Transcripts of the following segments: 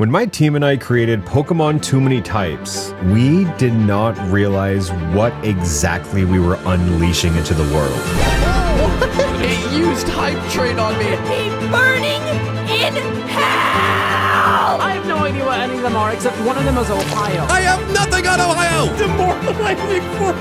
When my team and I created Pokemon Too Many Types, we did not realize what exactly we were unleashing into the world. It used Hype Train on me. Burning in hell! I have no idea what any of them are, except one of them is Ohio. I have nothing on Ohio. Demoralizing for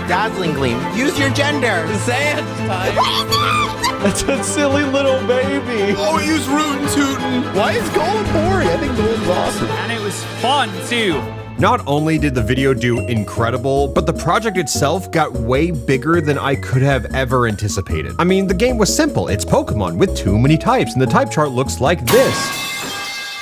Dazzling Gleam, use your gender. Sand time. That's a silly little baby. Oh, it used Rootin' Tootin'. Why is Golem boring? I think Golem's awesome. And it was fun, too. Not only did the video do incredible, but the project itself got way bigger than I could have ever anticipated. I mean, the game was simple. It's Pokemon with too many types, and the type chart looks like this.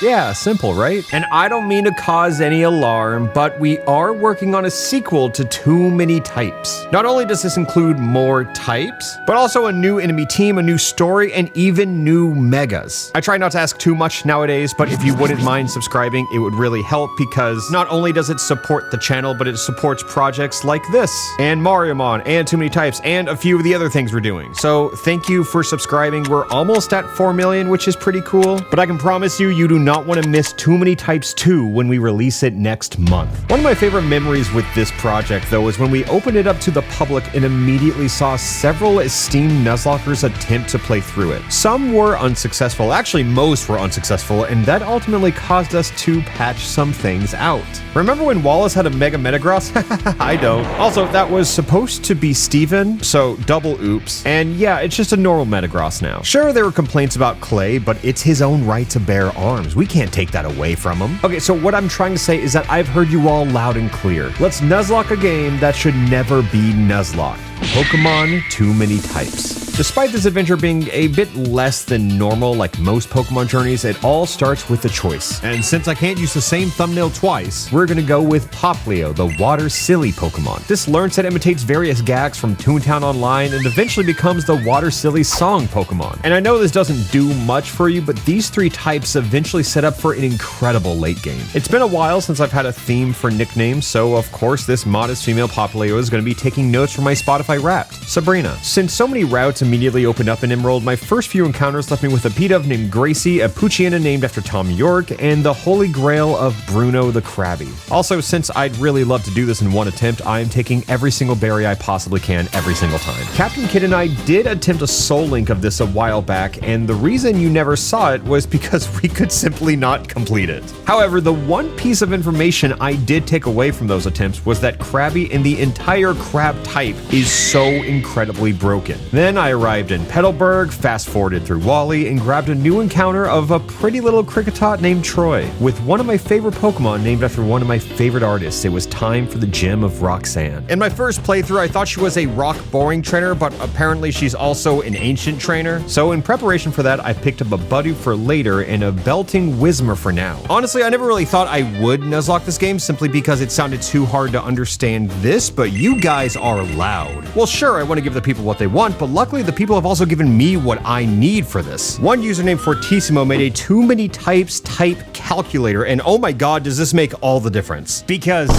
Yeah, simple, right? And I don't mean to cause any alarm, but we are working on a sequel to Too Many Types. Not only does this include more types, but also a new enemy team, a new story, and even new megas. I try not to ask too much nowadays, but if you wouldn't mind subscribing, it would really help because not only does it support the channel, but it supports projects like this, and Mariamon, and Too Many Types, and a few of the other things we're doing. So thank you for subscribing. We're almost at 4 million, which is pretty cool, but I can promise you, you do not want to miss Too Many Types 2 when we release it next month. One of my favorite memories with this project, though, is when we opened it up to the public and immediately saw several esteemed Nuzlockers attempt to play through it. Some were unsuccessful, actually most were unsuccessful, and that ultimately caused us to patch some things out. Remember when Wallace had a Mega Metagross? I don't. Also, that was supposed to be Steven, so double oops. And yeah, it's just a normal Metagross now. Sure, there were complaints about Clay, but it's his own right to bear arms. We can't take that away from him. Okay, so what I'm trying to say is that I've heard you all loud and clear. Let's Nuzlocke a game that should never be Nuzlocked. Pokemon Too Many Types. Despite this adventure being a bit less than normal like most Pokemon journeys, it all starts with a choice. And since I can't use the same thumbnail twice, we're gonna go with Poplio, the water silly Pokemon. This learn set imitates various gags from Toontown Online and eventually becomes the water silly song Pokemon. And I know this doesn't do much for you, but these three types eventually set up for an incredible late game. It's been a while since I've had a theme for nicknames, so of course this modest female Poplio is gonna be taking notes from my Spotify Wrapped, Sabrina. Since so many routes immediately opened up in Emerald, my first few encounters left me with a Pidove named Gracie, a Poochyena named after Tom York, and the Holy Grail of Bruno the Krabby. Also, since I'd really love to do this in one attempt, I am taking every single berry I possibly can every single time. Captain Kid and I did attempt a Soul Link of this a while back, and the reason you never saw it was because we could simply not complete it. However, the one piece of information I did take away from those attempts was that Krabby and the entire crab type is so incredibly broken. Then I arrived in Petalburg, fast-forwarded through Wally, and grabbed a new encounter of a pretty little Kricketot named Troy. With one of my favorite Pokemon named after one of my favorite artists, it was time for the Gem of Roxanne. In my first playthrough, I thought she was a rock boring trainer, but apparently she's also an ancient trainer. So in preparation for that, I picked up a Budew for later and a belting Whismur for now. Honestly, I never really thought I would Nuzlocke this game simply because it sounded too hard to understand this, but you guys are loud. Well, sure, I want to give the people what they want, but luckily the people have also given me what I need for this. One user named Fortissimo made a Too Many Types type calculator, and oh my god, does this make all the difference. Because,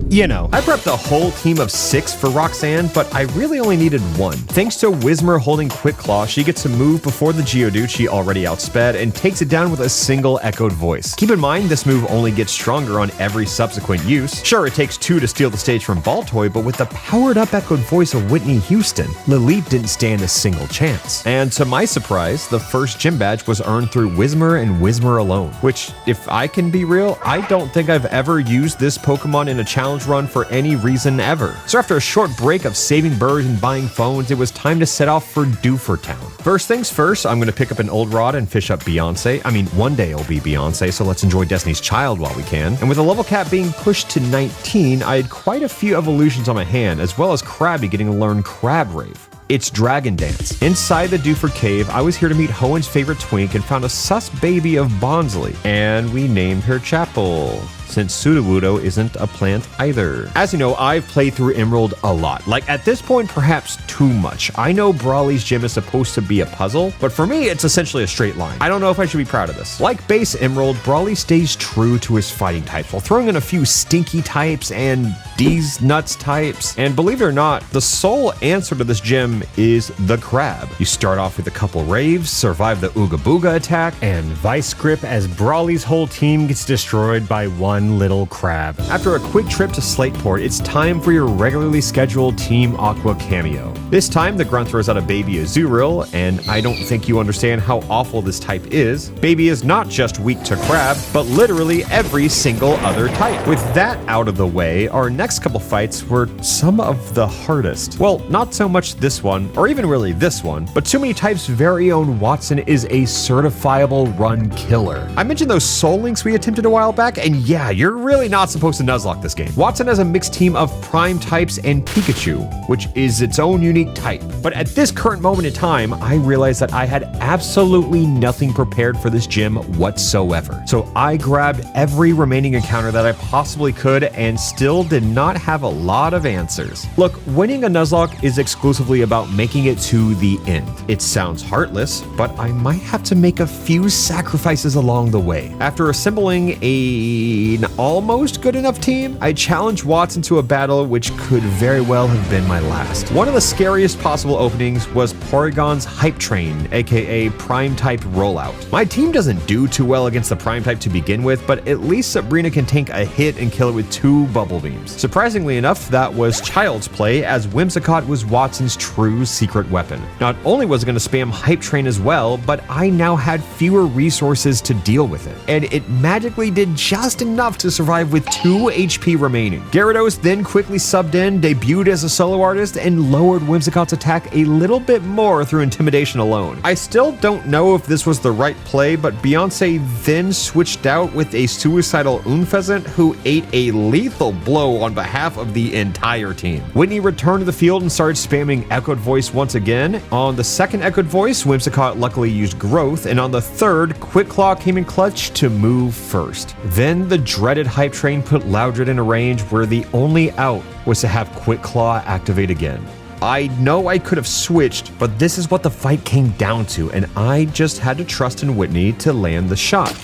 you know, I prepped a whole team of 6 for Roxanne, but I really only needed 1. Thanks to Whismur holding Quick Claw, she gets to move before the Geodude she already outsped and takes it down with a single echoed voice. Keep in mind, this move only gets stronger on every subsequent use. Sure, it takes 2 to steal the stage from Baltoy, but with the powered up echoed voice of Whitney Houston, Lilith didn't stand a single chance. And to my surprise, the first gym badge was earned through Whismur and Whismur alone, which, if I can be real, I don't think I've ever used this Pokemon in a challenge run for any reason ever. So after a short break of saving birds and buying phones, it was time to set off for Doofer Town. First things first, I'm gonna pick up an old rod and fish up Beyonce. I mean, one day it'll be Beyonce, so let's enjoy Destiny's Child while we can. And with the level cap being pushed to 19, I had quite a few evolutions on my hand, as well as Krabby getting to learn Crab Rave. It's Dragon Dance. Inside the Doofer Cave, I was here to meet Hoen's favorite twink and found a sus baby of Bonsley, and we named her Chapel. since Sudowoodo isn't a plant either. As you know, I've played through Emerald a lot. Like at this point, perhaps too much. I know Brawly's gym is supposed to be a puzzle, but for me, it's essentially a straight line. I don't know if I should be proud of this. Like base Emerald, Brawly stays true to his fighting types while throwing in a few stinky types and D's nuts types. And believe it or not, the sole answer to this gym is the crab. You start off with a couple raves, survive the Ooga Booga attack, and vice grip as Brawly's whole team gets destroyed by one little crab. After a quick trip to Slateport, it's time for your regularly scheduled Team Aqua cameo. This time, the grunt throws out a Baby Azurill, and I don't think you understand how awful this type is. Baby is not just weak to crab, but literally every single other type. With that out of the way, our next couple fights were some of the hardest. Well, not so much this one, or even really this one, but Too Many Types' very own Wattson is a certifiable run killer. I mentioned those soul links we attempted a while back, and yeah, you're really not supposed to Nuzlocke this game. Wattson has a mixed team of prime types and Pikachu, which is its own unique type. But at this current moment in time, I realized that I had absolutely nothing prepared for this gym whatsoever. So I grabbed every remaining encounter that I possibly could and still did not have a lot of answers. Look, winning a Nuzlocke is exclusively about making it to the end. It sounds heartless, but I might have to make a few sacrifices along the way. After assembling an almost good enough team, I challenged Wattson to a battle which could very well have been my last. One of the scariest possible openings was Porygon's Hype Train, aka Prime Type Rollout. My team doesn't do too well against the Prime Type to begin with, but at least Sabrina can tank a hit and kill it with 2 Bubble Beams. Surprisingly enough, that was child's play, as Whimsicott was Wattson's true secret weapon. Not only was it going to spam Hype Train as well, but I now had fewer resources to deal with it, and it magically did just enough to survive with 2 HP remaining. Gyarados then quickly subbed in, debuted as a solo artist, and lowered Whimsicott's attack a little bit more through intimidation alone. I still don't know if this was the right play, but Beyonce then switched out with a suicidal Unpheasant who ate a lethal blow on behalf of the entire team. Whitney returned to the field and started spamming Echoed Voice once again. On the second Echoed Voice, Whimsicott luckily used Growth, and on the third, Quick Claw came in clutch to move first. Then the dreaded Hype Train put Loudred in a range where the only out was to have Quick Claw activate again. I know I could have switched, but this is what the fight came down to, and I just had to trust in Whitney to land the shot.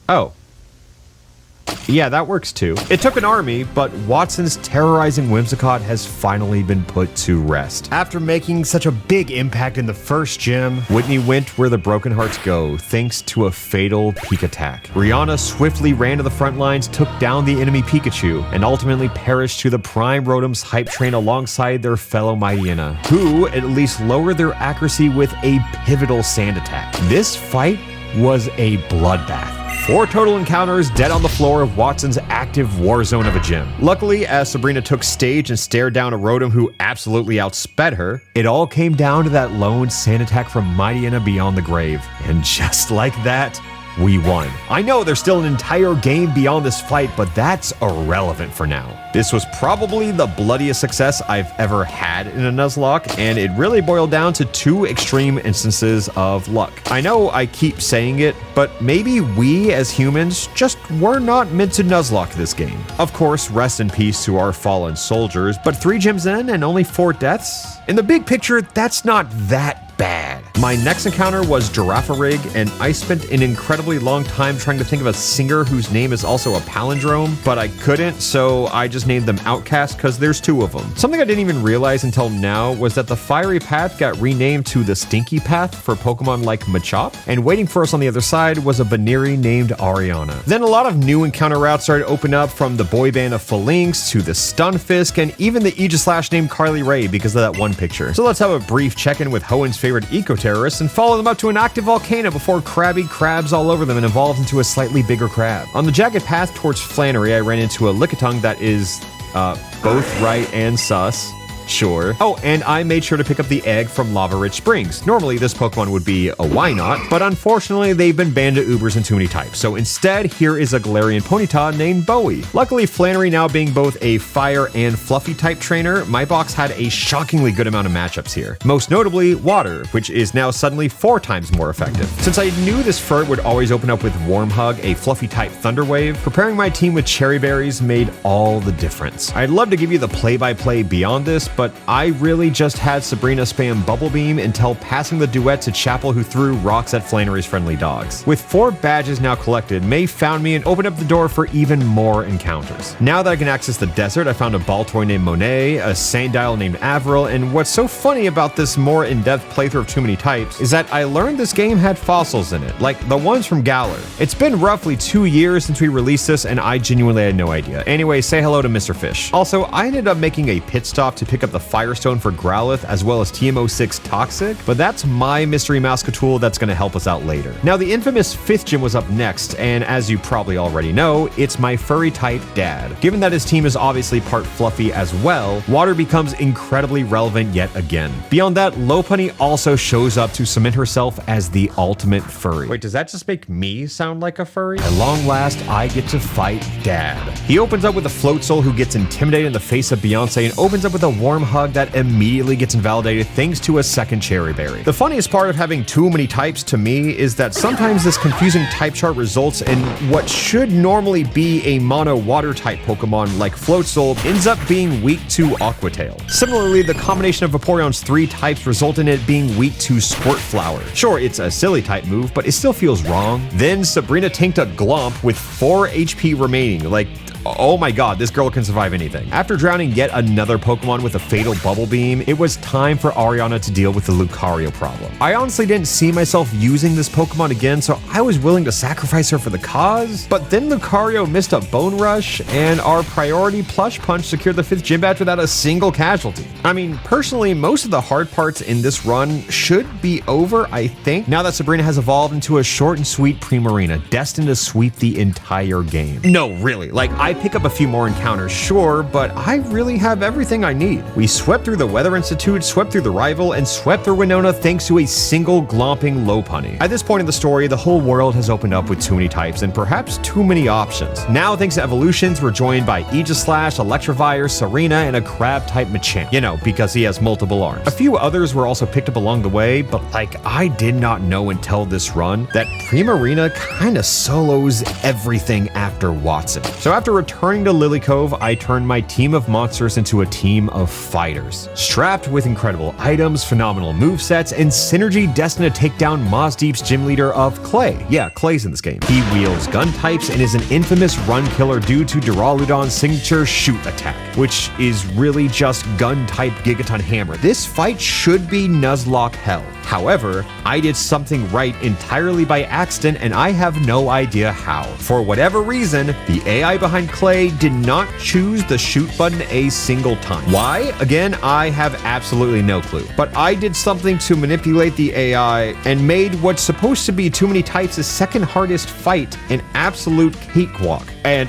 Oh. Yeah, that works too. It took an army, but Wattson's terrorizing Whimsicott has finally been put to rest. After making such a big impact in the first gym, Whitney went where the broken hearts go, thanks to a fatal peak attack. Rihanna swiftly ran to the front lines, took down the enemy Pikachu, and ultimately perished to the Prime Rotom's Hype Train alongside their fellow Mightyena, who at least lowered their accuracy with a pivotal sand attack. This fight was a bloodbath. 4 total encounters dead on the floor of Wattson's active war zone of a gym. Luckily, as Sabrina took stage and stared down a Rotom who absolutely outsped her, it all came down to that lone sand attack from Mightyena beyond the grave. And just like that, we won. I know there's still an entire game beyond this fight, but that's irrelevant for now. This was probably the bloodiest success I've ever had in a Nuzlocke, and it really boiled down to 2 extreme instances of luck. I know I keep saying it, but maybe we as humans just were not meant to Nuzlocke this game. Of course, rest in peace to our fallen soldiers, but 3 gyms in and only 4 deaths? In the big picture, that's not that bad. My next encounter was Girafarig, and I spent an incredibly long time trying to think of a singer whose name is also a palindrome, but I couldn't, so I just named them Outcast because there's 2 of them. Something I didn't even realize until now was that the Fiery Path got renamed to the Stinky Path for Pokemon like Machop, and waiting for us on the other side was a Baneri named Ariana. Then a lot of new encounter routes started opening up, from the boy band of Phalanx to the Stunfisk, and even the Aegislash named Carly Rae because of that one picture. So let's have a brief check-in with Hoenn's favorite eco-terrorists and follow them up to an active volcano before Krabby crabs all over them and evolves into a slightly bigger crab. On the jagged path towards Flannery, I ran into a Lickitung that is both right and sus. Sure. Oh, and I made sure to pick up the egg from Lava Rich Springs. Normally, this Pokemon would be a why not, but unfortunately, they've been banned to Ubers and too many types. So instead, here is a Galarian Ponyta named Bowie. Luckily, Flannery now being both a fire and fluffy type trainer, my box had a shockingly good amount of matchups here. Most notably, Water, which is now suddenly 4 times more effective. Since I knew this Furt would always open up with Warm Hug, a fluffy type Thunder Wave, preparing my team with Cherry Berries made all the difference. I'd love to give you the play-by-play beyond this, but I really just had Sabrina spam Bubble Beam until passing the duet to Chapel, who threw rocks at Flannery's friendly dogs. With 4 badges now collected, May found me and opened up the door for even more encounters. Now that I can access the desert, I found a Baltoy named Monet, a Sandile named Avril, and what's so funny about this more in-depth playthrough of Too Many Types is that I learned this game had fossils in it, like the ones from Galar. It's been roughly 2 years since we released this, and I genuinely had no idea. Anyway, say hello to Mr. Fish. Also, I ended up making a pit stop to pick up the Firestone for Growlithe as well as TM06 Toxic, but that's my Mystery Mascatool that's going to help us out later. Now, the infamous 5th gym was up next, and as you probably already know, it's my furry type dad. Given that his team is obviously part fluffy as well, Water becomes incredibly relevant yet again. Beyond that, Lopunny also shows up to cement herself as the ultimate furry. Wait, does that just make me sound like a furry? At long last, I get to fight Dad. He opens up with a Float Soul who gets intimidated in the face of Beyonce and opens up with a Warm Hug that immediately gets invalidated thanks to a second Cherry Berry. The funniest part of having too many types to me is that sometimes this confusing type chart results in what should normally be a mono water type Pokemon like Float Soul ends up being weak to Aqua Tail. Similarly, the combination of Vaporeon's 3 types result in it being weak to Squirt Flower. Sure, it's a silly type move, but it still feels wrong. Then Sabrina tanked a Glomp with 4 HP remaining. Like, oh my god, this girl can survive anything. After drowning yet another Pokemon with a fatal Bubble Beam, it was time for Ariana to deal with the Lucario problem. I honestly didn't see myself using this Pokemon again, so I was willing to sacrifice her for the cause, but then Lucario missed a Bone Rush, and our priority Plush Punch secured the 5th gym badge without a single casualty. I mean, personally, most of the hard parts in this run should be over, I think, now that Sabrina has evolved into a short and sweet Primarina, destined to sweep the entire game. No, really, like, I pick up a few more encounters, sure, but I really have everything I need. We swept through the Weather Institute, swept through the Rival, and swept through Winona thanks to a single glomping Lopunny. At this point in the story, the whole world has opened up with too many types and perhaps too many options. Now, thanks to evolutions, we're joined by Aegislash, Electivire, Serena, and a Crab-type Machamp. You know, because he has multiple arms. A few others were also picked up along the way, but like, I did not know until this run that Primarina kinda solos everything after Wattson. So after returning to Lily Cove, I turned my team of monsters into a team of fighters. Strapped with incredible items, phenomenal movesets, and synergy destined to take down Mozdeep's gym leader of Clay. Yeah, Clay's in this game. He wields gun types and is an infamous run killer due to Duraludon's signature shoot attack, which is really just gun type Gigaton Hammer. This fight should be Nuzlocke hell. However, I did something right entirely by accident and I have no idea how. For whatever reason, the AI behind Clay did not choose the shoot button a single time. Why? Again, I have absolutely no clue. But I did something to manipulate the AI and made what's supposed to be Too Many Types' second hardest fight an absolute cakewalk. And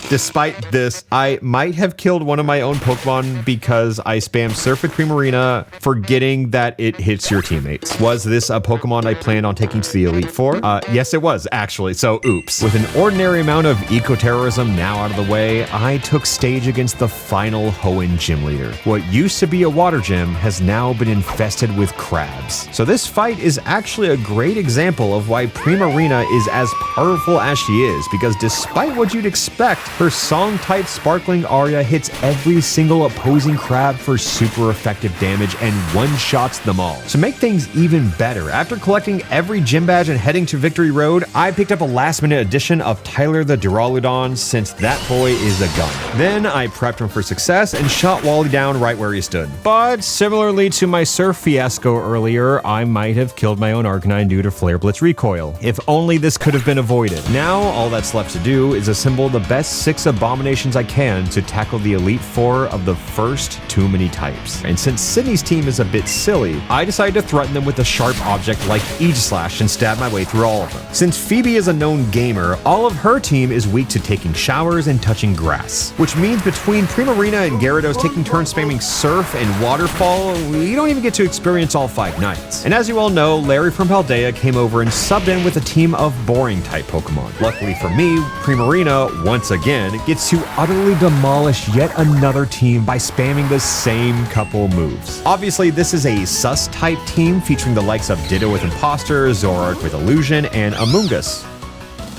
despite this, I might have killed one of my own Pokemon because I spammed Surf with Primarina, forgetting that it hits your teammates. Was this a Pokemon I planned on taking to the Elite Four? Yes, it was, actually, so oops. With an ordinary amount of eco-terrorism now out of the way, I took stage against the final Hoenn gym leader. What used to be a water gym has now been infested with crabs. So this fight is actually a great example of why Primarina is as powerful as she is, because despite what you'd expect, her song-type sparkling aria hits every single opposing crab for super effective damage and one-shots them all. To make things even better, after collecting every gym badge and heading to Victory Road, I picked up a last-minute edition of Tyler the Duraludon, since that boy is a gun. Then I prepped him for success and shot Wally down right where he stood. But similarly to my Surf fiasco earlier, I might have killed my own Arcanine due to Flare Blitz recoil. If only this could have been avoided. Now, all that's left to do is assemble the best 6 abominations I can to tackle the Elite Four of the first Too Many Types. And since Sydney's team is a bit silly, I decided to threaten them with a sharp object like Aegislash and stab my way through all of them. Since Phoebe is a known gamer, all of her team is weak to taking showers flowers and touching grass. Which means between Primarina and Gyarados taking turns spamming Surf and Waterfall, we don't even get to experience all 5 nights. And as you all know, Larry from Paldea came over and subbed in with a team of boring type Pokemon. Luckily for me, Primarina, once again, gets to utterly demolish yet another team by spamming the same couple moves. Obviously, this is a sus type team featuring the likes of Ditto with Imposter, Zoroark with Illusion, and Amoonguss.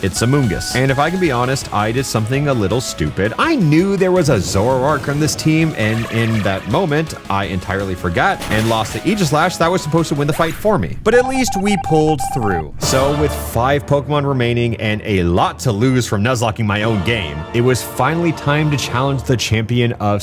It's Amoonguss. And if I can be honest, I did something a little stupid. I knew there was a Zoroark on this team, and in that moment, I entirely forgot and lost the Aegislash that was supposed to win the fight for me. But at least we pulled through. So with 5 Pokemon remaining and a lot to lose from Nuzlocking my own game, it was finally time to challenge the champion of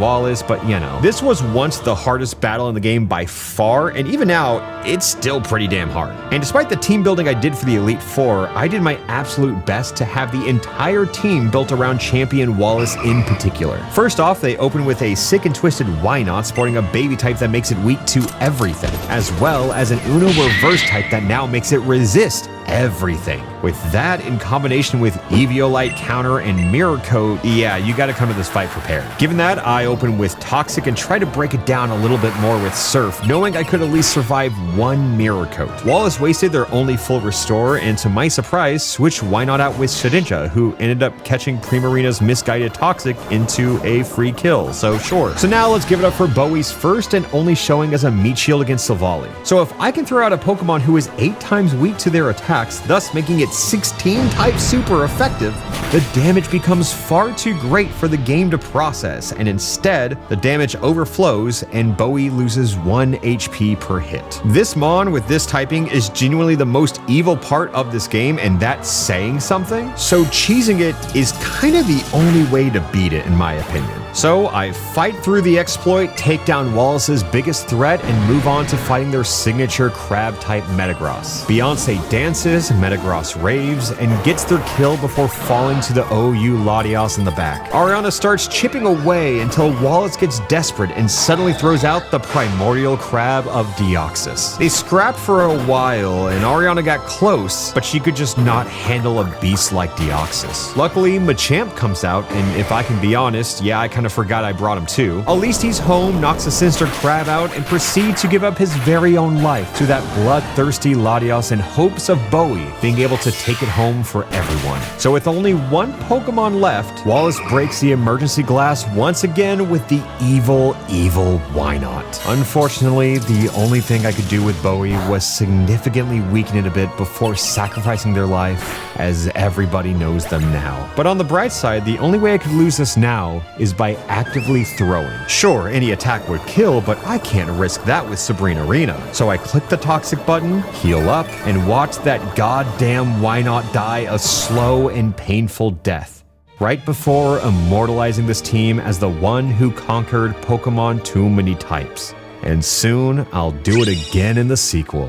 Wallace, but you know. This was once the hardest battle in the game by far, and even now, it's still pretty damn hard. And despite the team building I did for the Elite Four, I did my absolute best to have the entire team built around Champion Wallace in particular. First off, they open with a sick and twisted Wynot sporting a baby type that makes it weak to everything, as well as an Uno reverse type that now makes it resist everything. With that in combination with Eviolite counter and Mirror Coat, yeah, you gotta come to this fight prepared. Given that, I open with Toxic and try to break it down a little bit more with Surf, knowing I could at least survive 1 Mirror Coat. Wallace wasted their only full restore, and to my surprise, switched Wynot out with Shedinja, who ended up catching Primarina's misguided Toxic into a free kill, so sure. So now let's give it up for Bowie's first and only showing as a meat shield against Silvally. So if I can throw out a Pokemon who is 8 times weak to their attacks, thus making it 16 types super effective, the damage becomes far too great for the game to process, and instead, the damage overflows and Bowie loses 1 HP per hit. This Mon with this typing is genuinely the most evil part of this game, and that's saying something. So cheesing it is kind of the only way to beat it in my opinion. So I fight through the exploit, take down Wallace's biggest threat, and move on to fighting their signature crab type Metagross. Beyonce dances, Metagross raves, and gets their kill before falling to the OU Latios in the back. Ariana starts chipping away until Wallace gets desperate and suddenly throws out the primordial crab of Deoxys. They scrapped for a while and Ariana got close, but she could just not handle a beast like Deoxys. Luckily, Machamp comes out, and if I can be honest, yeah, I kind of forgot I brought him too. At least he's home, knocks a sinister crab out, and proceeds to give up his very own life to that bloodthirsty Latios in hopes of Bowie being able to take it home for everyone. So with only 1 Pokemon left, Wallace breaks the emergency glass once again with the evil Wynot. Unfortunately, the only thing I could do with Bowie was significantly weaken it a bit before sacrificing their life, as everybody knows them now. But on the bright side, the only way I could lose this now is by actively throwing. Sure, any attack would kill, but I can't risk that with Sabrina. So I click the Toxic button, heal up, and watch that goddamn Wynot die a slow and painful death, right before immortalizing this team as the one who conquered Pokemon too many types. And soon, I'll do it again in the sequel.